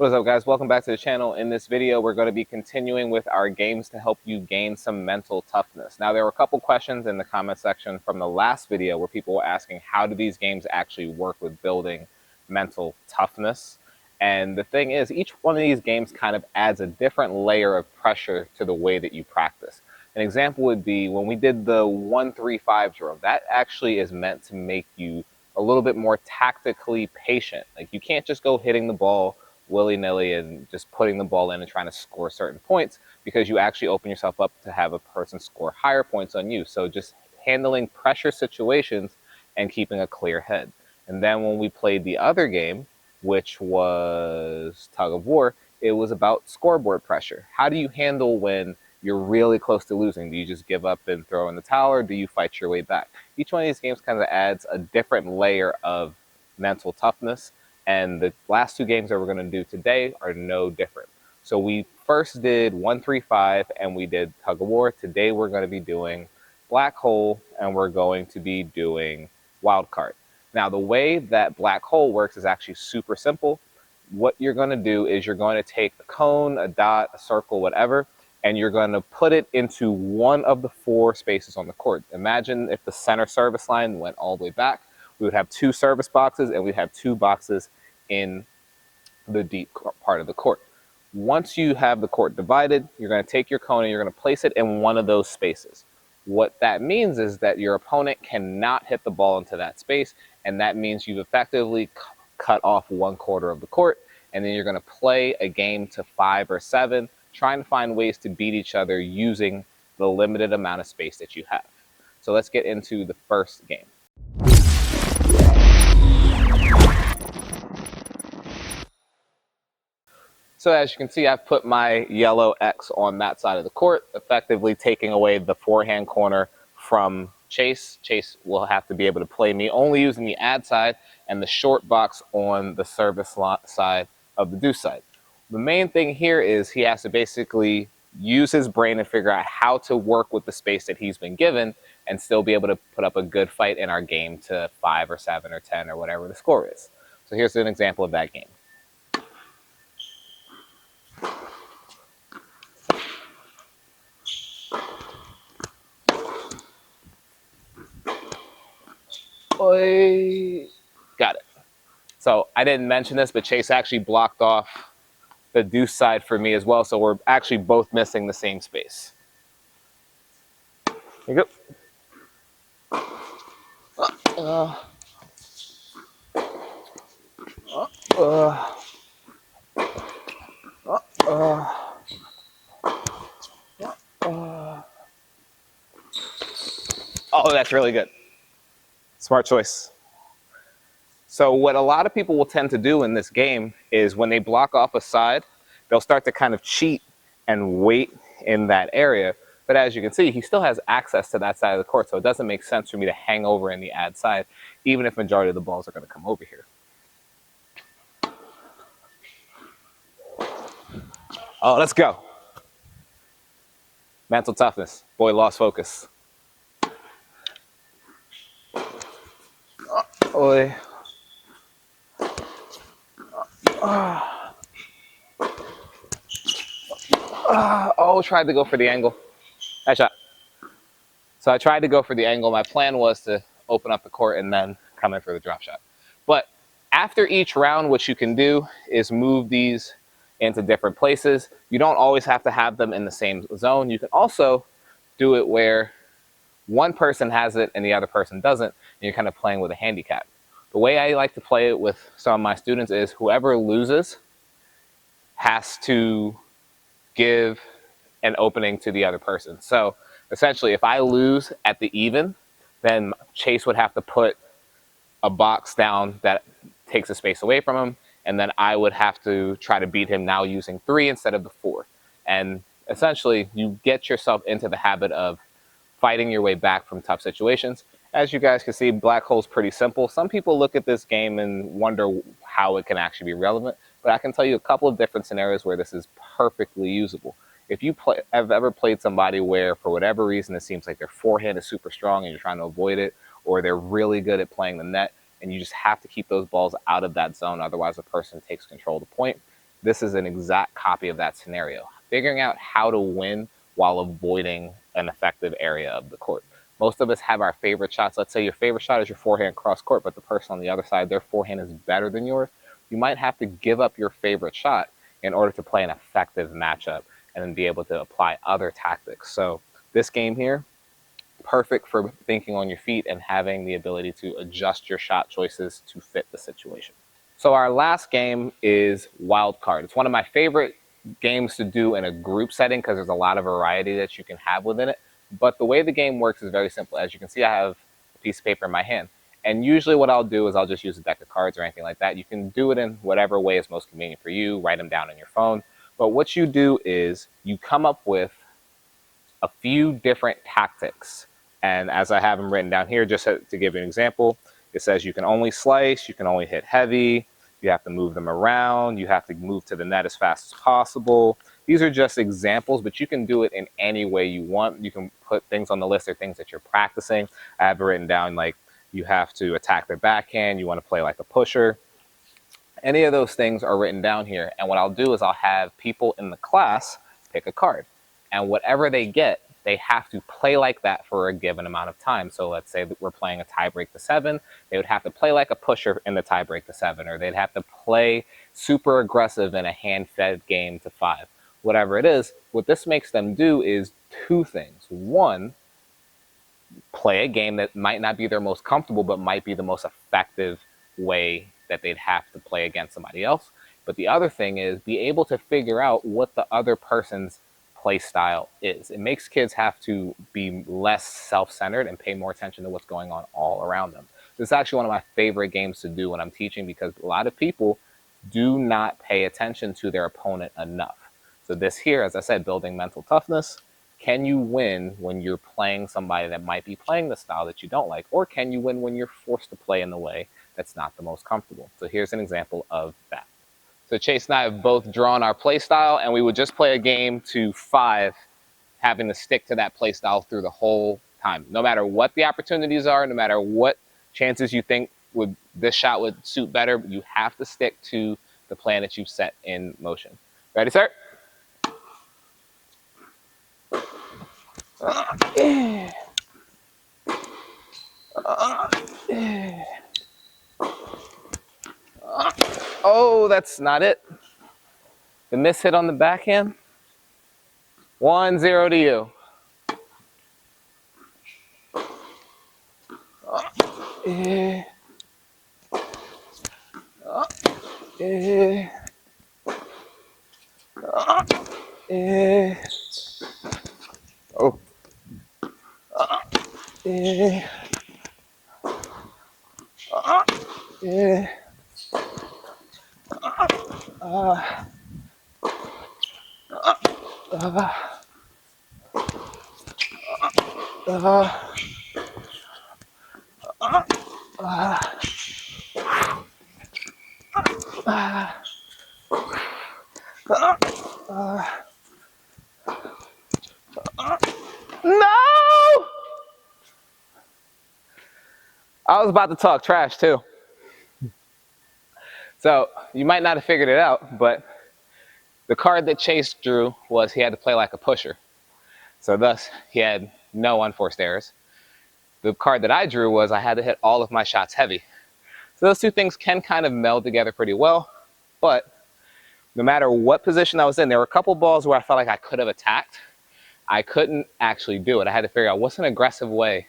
What is up, guys? Welcome back to the channel. In this video, we're going to be continuing with our games to help you gain some mental toughness. Now, there were a couple questions in the comment section from the last video where people were asking, how do these games actually work with building mental toughness? And the thing is, each one of these games kind of adds a different layer of pressure to the way that you practice. An example would be when we did the 1-3-5 drill. That actually is meant to make you a little bit more tactically patient. Like, you can't just go hitting the ball willy-nilly and just putting the ball in and trying to score certain points, because you actually open yourself up to have a person score higher points on you. So just handling pressure situations and keeping a clear head. And then when we played the other game, which was tug of war, it was about scoreboard pressure. How do you handle when you're really close to losing? Do you just give up and throw in the towel, or do you fight your way back? Each one of these games kind of adds a different layer of mental toughness. And the last two games that we're going to do today are no different. So we first did 1-3-5 and we did tug of war. Today we're going to be doing black hole and we're going to be doing wild card. Now, the way that black hole works is actually super simple. What you're going to do is you're going to take a cone, a dot, a circle, whatever, and you're going to put it into one of the four spaces on the court. Imagine if the center service line went all the way back. We would have two service boxes and we'd have two boxes in the deep part of the court. Once you have the court divided, you're going to take your cone and you're going to place it in one of those spaces. What that means is that your opponent cannot hit the ball into that space, and that means you've effectively cut off 1/4 of the court, and then you're going to play a game to 5 or 7, trying to find ways to beat each other using the limited amount of space that you have. So let's get into the first game. So as you can see, I've put my yellow X on that side of the court, effectively taking away the forehand corner from Chase. Chase will have to be able to play me only using the ad side and the short box on the service side of the deuce side. The main thing here is he has to basically use his brain and figure out how to work with the space that he's been given and still be able to put up a good fight in our game to 5 or 7 or 10 or whatever the score is. So here's an example of that game. Got it. So I didn't mention this, but Chase actually blocked off the deuce side for me as well. So we're actually both missing the same space. Here you go. Oh, that's really good. Smart choice. So what a lot of people will tend to do in this game is when they block off a side, they'll start to kind of cheat and wait in that area. But as you can see, he still has access to that side of the court, so it doesn't make sense for me to hang over in the ad side, even if majority of the balls are going to come over here. Oh, let's go. Mental toughness. Boy lost focus. Oh, tried to go for the angle. Nice shot. So I tried to go for the angle. My plan was to open up the court and then come in for the drop shot. But after each round, what you can do is move these into different places. You don't always have to have them in the same zone. You can also do it where one person has it and the other person doesn't, and you're kind of playing with a handicap. The way I like to play it with some of my students is whoever loses has to give an opening to the other person. So essentially, if I lose at the even, then Chase would have to put a box down that takes a space away from him, and then I would have to try to beat him now using 3 instead of the 4. And essentially, you get yourself into the habit of fighting your way back from tough situations. As you guys can see, black hole's pretty simple. Some people look at this game and wonder how it can actually be relevant, but I can tell you a couple of different scenarios where this is perfectly usable. If you have ever played somebody where, for whatever reason, it seems like their forehand is super strong and you're trying to avoid it, or they're really good at playing the net, and you just have to keep those balls out of that zone, otherwise the person takes control of the point, This is an exact copy of that scenario. Figuring out how to win while avoiding an effective area of the court. Most of us have our favorite shots. Let's say your favorite shot is your forehand cross court, but the person on the other side, their forehand is better than yours. You might have to give up your favorite shot in order to play an effective matchup and then be able to apply other tactics. So this game here, perfect for thinking on your feet and having the ability to adjust your shot choices to fit the situation. So our last game is Wild Card. It's one of my favorite games to do in a group setting because there's a lot of variety that you can have within it. But the way the game works is very simple. As you can see, I have a piece of paper in my hand. And usually what I'll do is I'll just use a deck of cards or anything like that. You can do it in whatever way is most convenient for you. Write them down on your phone. But what you do is you come up with a few different tactics. And as I have them written down here, just to give you an example, it says you can only slice, you can only hit heavy, you have to move them around, you have to move to the net as fast as possible. These are just examples, but you can do it in any way you want. You can put things on the list or things that you're practicing. I have it written down like you have to attack their backhand, you want to play like a pusher. Any of those things are written down here. And what I'll do is I'll have people in the class pick a card. And whatever they get, they have to play like that for a given amount of time. So let's say that we're playing a tiebreak to 7. They would have to play like a pusher in the tiebreak to 7, or they'd have to play super aggressive in a hand-fed game to 5. Whatever it is, what this makes them do is two things. One, play a game that might not be their most comfortable, but might be the most effective way that they'd have to play against somebody else. But the other thing is be able to figure out what the other person's play style is. It makes kids have to be less self-centered and pay more attention to what's going on all around them. This is actually one of my favorite games to do when I'm teaching because a lot of people do not pay attention to their opponent enough. So this here, as I said, building mental toughness. Can you win when you're playing somebody that might be playing the style that you don't like? Or can you win when you're forced to play in the way that's not the most comfortable? So here's an example of that. So Chase and I have both drawn our play style, and we would just play a game to 5, having to stick to that play style through the whole time. No matter what the opportunities are, no matter what chances you think this shot would suit better, you have to stick to the plan that you've set in motion. Ready, sir? Oh, that's not it. The miss hit on the backhand. 1-0 to you. Oh. No! I was about to talk trash too. So you might not have figured it out, but the card that Chase drew was he had to play like a pusher. So thus he had no unforced errors. The card that I drew was I had to hit all of my shots heavy. So those two things can kind of meld together pretty well, but no matter what position I was in, there were a couple balls where I felt like I could have attacked. I couldn't actually do it. I had to figure out what's an aggressive way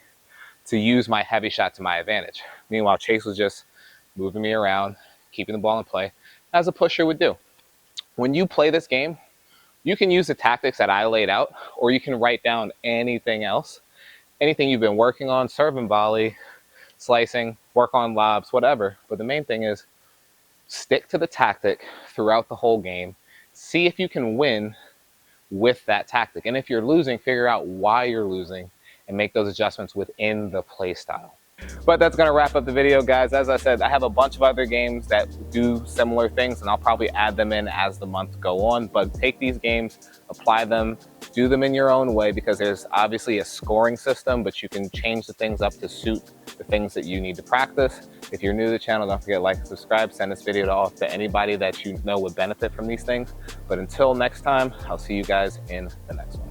to use my heavy shot to my advantage. Meanwhile, Chase was just moving me around, keeping the ball in play, as a pusher would do. When you play this game, you can use the tactics that I laid out, or you can write down anything else, anything you've been working on, serve and volley, slicing, work on lobs, whatever. But the main thing is stick to the tactic throughout the whole game. See if you can win with that tactic. And if you're losing, figure out why you're losing and make those adjustments within the play style. But that's going to wrap up the video, guys. As I said, I have a bunch of other games that do similar things, and I'll probably add them in as the months go on. But take these games, apply them do them in your own way, because there's obviously a scoring system, but you can change the things up to suit the things that you need to practice. If you're new to the channel, don't forget to like and subscribe. Send this video off to anybody that you know would benefit from these things. But until next time, I'll see you guys in the next one.